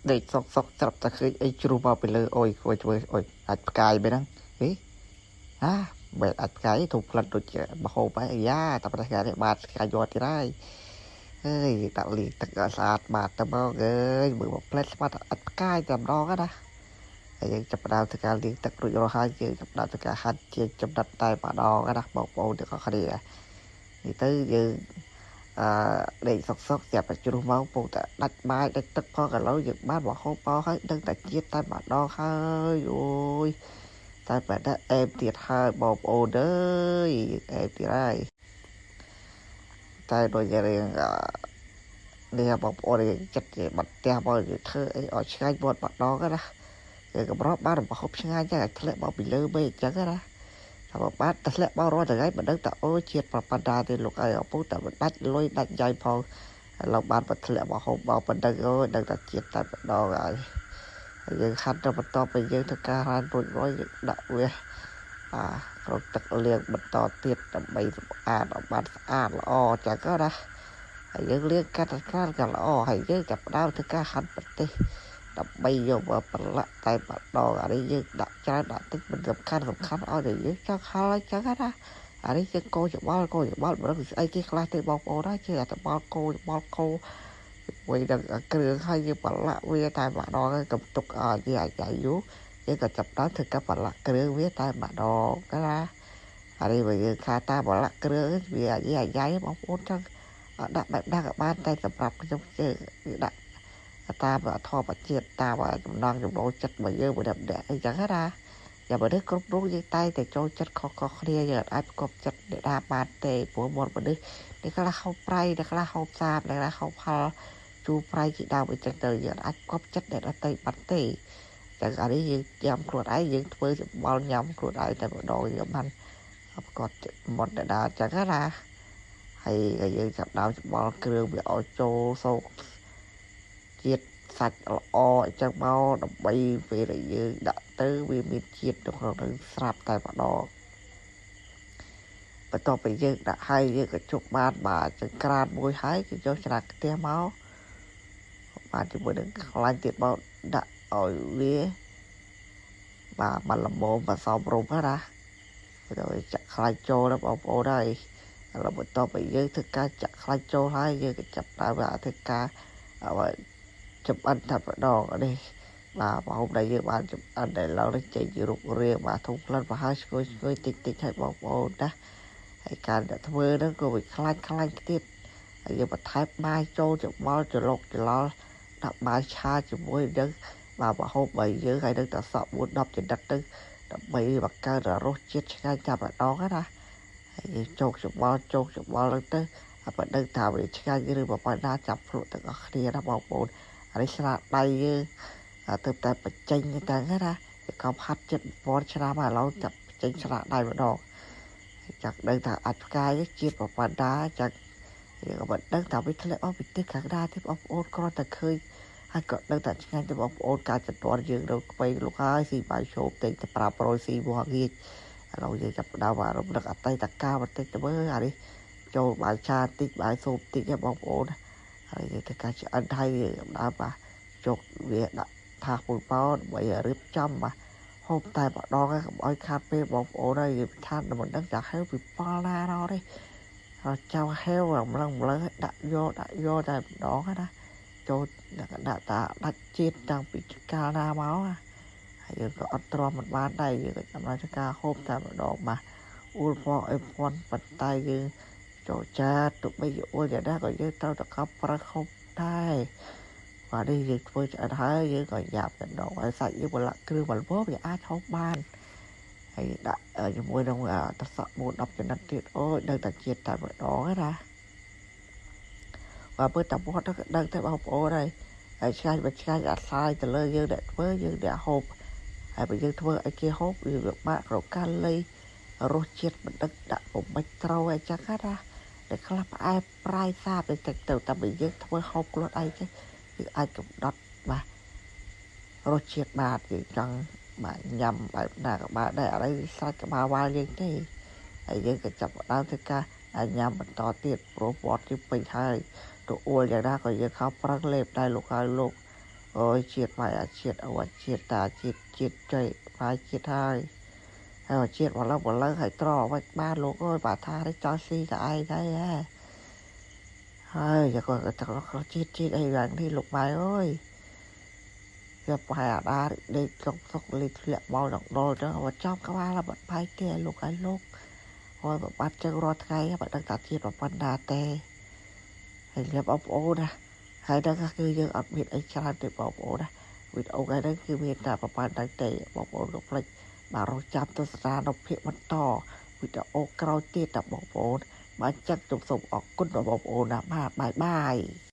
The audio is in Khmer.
เด็กซอกจับตะคือไอ้จูบเอาไปเลยโอ้ยโอ้ยโอ้ยอัดกายไปนั่งเฮ้ยแบบอัดกายถูกพลัดโดนเจอมาโหไปแต่ประการเนี่ยบาดกายยอดที่ได้เฮ้ยตัดหลีตัดสะอาดบาดตะเบาเอ้ยมือบอกเพลสมาอัดกายจำรอกันนะไอ้ยังจับดาวตะการเลี้ยงตัดรุ่ยรอหายเจอจับดาวตะการหันเจอจับดัดตายบาดอกันนะบอกโอ้เดี๋ยวก็คดีนี่ตื้อยืนเด็กซอกจับไปจูบเมาปูแต่ดัดไม้ดัดตึกพอกันแล้วยึดบ้านบอกเขาพอให้ดึงแต่เจี๊ยบตายบาดอให้โอ้ยตายแบบนั้นเอ็มติดให้บอกโอ้เด้อเอ็มติดได้ตายโดยเรื่องเนี่ยบอกโอ้ยจัดเจ็บบัดเตี้ยบอกอยู่เธอไอ้ออกช่างบดบัดดอก็นะเดี๋ยวกับรอบบ้านบอกเขาช่างจะทะเลบอกไปเลยไม่จังก็นะถ้าบอกบ้านทะเลบอกร้อนแต่ไงมันดึงแต่โอ้ยเจี๊ยบประปันดาที่ลูกไอ้เอาปุ๊บแต่มันดัดลอยดัดใจพอเราบ้านมันทะเลบอกเขาบอกมันดึงโอ้ยดึงแต่เจี๊ยบตายบัดดอไงยังคันเรามันต่อไปยังทการหันรุ่ยร้อยดักเว้ยเราตักเลี้ยงมันต่อเตียดไปออกมาละอจากก็นะยังเลี้ยงการกันละอให้ยังกับดาวทการหันปฏิดับไปโยมว่าปละตายบัดดอกอะไรยังดักใจดักตึกมันสำคัญเอาเดี๋ยวยังเจ้าข้าอะไรจังก็นะอันนี้ยังโกจะบ้ามันก็ไอ้ที่คลาสที่บอกโอ้ได้เชื่อแต่บอกโกvì đừng cứ hay như bạn lạ vì tai bạn đó cầm tục gì giải dú chứ còn chập đó thì các bạn lạ cứ với tai bạn đó cái là đây vì khai ta bạn lạ cứ vì gì giải bóng ôn chân đặt bạn đang ở ban tay tập rập trong chơi đặt ta và thò và chia ta và đang dùng đôi chất mà dơ và đậm đẻ chẳng hết ra và bởi đức có rút dưới tay để cho chất khó khăn giờ ai có chất để đa bàn tệ của một bởi đức đây là không pray đây là không xa đây là không hal chú pray chỉ đào bị chân từ giờ ai có chất để nó tay bắn tệ chẳng ở đây như nhầm của ấy những với bao nhầm của ấy tại bộ đội của mình còn một để đào chẳng hết ra hay như chập đào bao kêu bị ở châu sâu chiết sạch ở trong bao đập bay về để như đã tới vì mình chiết được rồi sạp tại bộ đội vàต่อไปយើងដាក់ឲ្យយើងក៏ជប់បានបាទចង្ក្រានមួយហើយគឺយកច្រាក់ខ្ទះមកបាទជាមួយនឹងខ្លាញ់ទៀតមកដាក់ឲ្យវាបាទមកល្មមមកសមរម្យណាrồiចាក់ខ្លាញ់ចូលដល់បងប្អូនហើយឥឡូវបន្តទៅយើងធ្វើការចាក់ខ្លាញ់ចូលហើយយើងក៏ចាប់ដើមធ្វើការចំអិនតែម្ដងនេះបាទបងប្អូនដែលយើងបានចំអិនដែលឡើងចេញជារូបរាងបាទធំក្លិនប្រហែលឈ្ងុយតិចឲ្យបងប្អូនណាហើយការដែលធ្វើហ្នឹងក៏វាខ្លាញ់ទៀតហើយយើងបន្ថែមបាយចូលច្បល់ច្រឡុកច្រឡល់ដាក់បាយឆាជាមួយនឹងបាទប្រហូបបីយើងហើយនឹងតែសក់4 10ចំណិតទៅដើម្បីបង្កើនរសជាតិឆ្ងាញ់ចាប់ម្ដងណាហើយយើងចូលច្បល់ហ្នឹងទៅបើដឹងថាវាឆ្ងាញ់ឬបើប៉ុណ្ណាចាប់ភ្លក់ទាំងអស់គ្នាណាបងប្អូនអានេះស្នាដៃយើងទៅតែបញ្ចេញតែហ្នឹងណាវាកំហាត់ចិត្ត1000ឆ្នាំហើយឥឡូវចាប់បញ្ចេញស្នាដៃម្ដងចាក់ដឹងថាអាចផ្កាយជាតិប្រព័ន្ធដាចាក់យើងក៏មិនដឹងថាវាធ្លាក់អស់ពីទិសខាងណាទេបងប្អូនគ្រាន់តែឃើញហើយក៏ដឹងថាឆ្ងាញ់ទៅបងប្អូនការចន្ទន់យើងនៅក្បែរលោកហើយស៊ីបាយជោបតែ500ស៊ីមកងាយឥឡូវយើងចាប់ដើមអារម្មណ៍នឹកអតីតកាលបន្តិចទៅមើលអានេះចូលបាយឆាតិចបាយសូបតិចបងប្អូនហើយយើងធ្វើការឆ្អិនហើយដើមបាទជោគវាដាក់ថាមួយប៉ោដើម្បីរៀបចំបាទហូបតែម្ដងកុំឲ្យខាតពេលបងប្អូនហើយថាមិនដឹងចាហេវពីប៉លណាដល់ទេចៅហេវម្លឹងដាក់យកតែម្ដងណាចូលដាក់តាដាច់ជាតិតាំងពីកាលណាមកហើយយើងក៏អត់ទ្រាំមិនបានដែរយើងក៏ចាំដល់ការហូបតែម្ដងបាទអ៊ូលផងអីផងប៉ុន្តែយើងចូលចាទុកបីអ៊ូលយ៉ាងណាក៏យើងត្រូវតែកប់ប្រើហូបដែរបាទនេះយើងធ្វើឆ្អិនហើយយើងក៏យ៉ាប់តែម្ដងហើយសាច់យើងប្រឡាក់គ្រឿងបលពោវាអាចហូបបានហើយដាក់ជាមួយនឹងត្រសក់4 10ចំណិតទៀតអូយនៅតែជាតិតែម្ដងណាបាទមើលតែមកទៅដឹងតែបងប្អូនហើយឆ្ងាញ់អាស្រ័យទៅលើយើងដែលធ្វើយើងដែលហូបហើយបើយើងធ្វើឲ្យគេហូបវាពិបាករកការលៃរសជាតិមិនដឹកដាក់ពុំបាច់ត្រូវអីចឹងណាតែខ្លះផ្អែមប្រៃសាបទៅតែបើយើងធ្វើហូបខ្លួនឯងចេះយើងអាចកំដត់បាទរសជាតិបាទយើងចង់បាទញ៉ាំបែបណាក៏បានដែរអីសាច់ក្បាលវ៉ាល់យើងទេហើយយើងក៏ចាប់ដើមធ្វើការញ៉ាំបន្តទៀតព្រោះពណ៌ជិះពេញហើយទៅអួលយ៉ាងណាក៏យើងខំប្រឹងលេបដែរលោកហើយលោក អូយជាតិម៉ែអាជាតិអវជាតិតាជាតិចុយម៉ែជាតិហើយហើយជាតិមកលើហើយត្រវិញបានលោកអើយបាថានេះចោលស៊ីតែឯងដែរហើយក៏ជាតិអីយ៉ាងនេះលោកម៉ែអើយវាប្រហែលអាដាដេកសុកលីធ្លាក់មកដល់ចឹងមកចាប់ក្បាលបាត់ផៃទេលោកហើយលោកហើយបាត់ចឹងរាល់ថ្ងៃបាត់ដឹងថាជាតិប៉ុណ្ណាទេហើយលៀបបងប្អូនណាហើយដល់គឺយើងអត់មានអីច្រើនទេបងប្អូនណាវីដេអូថ្ងៃនេះគឺមានតែប្រហែលដែរទេបងប្អូនកុំភ្លេចបាទរងចាំទស្សនានៅភាគបន្តវីដេអូក្រោយទៀតណាបងប្អូនបាទចឹងសូមអរគុណដល់បងប្អូនណាបាទបាយ